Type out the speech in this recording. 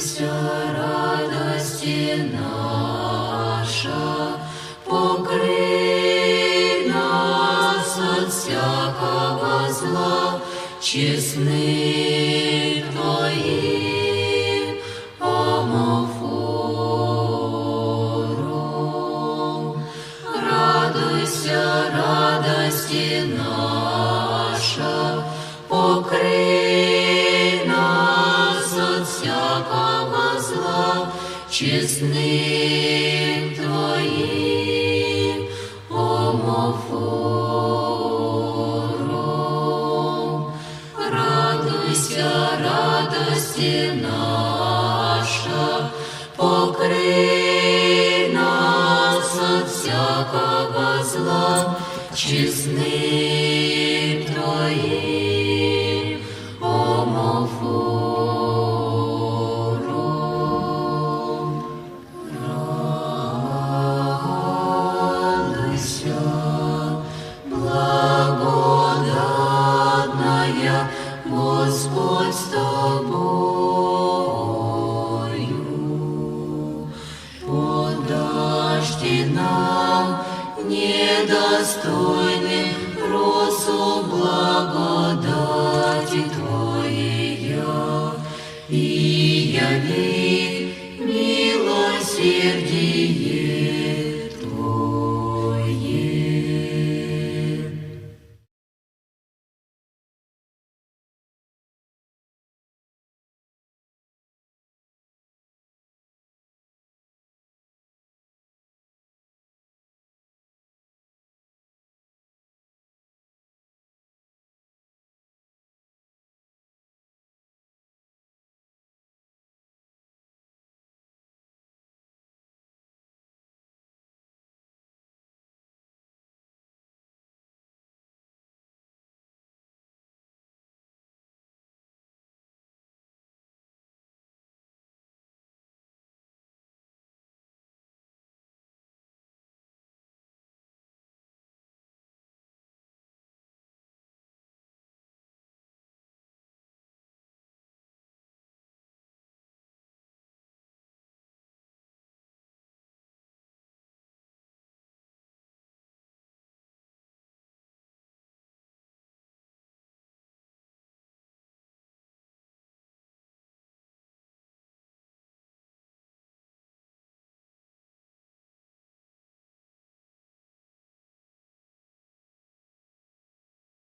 Радуйся, радости наша, покрый нас от всякого зла, честны Твоим омофором. Радуйся, радости наша, покрый нас от всякого зла, честным Твоим омофором. Радуйся, радости наша, покрый нас от всякого зла, честным Твоим омофором. Радуйся, благодатная, Господь с Тобою. Подашь Ты нам, недостойным, росу благодати Твоей, и яви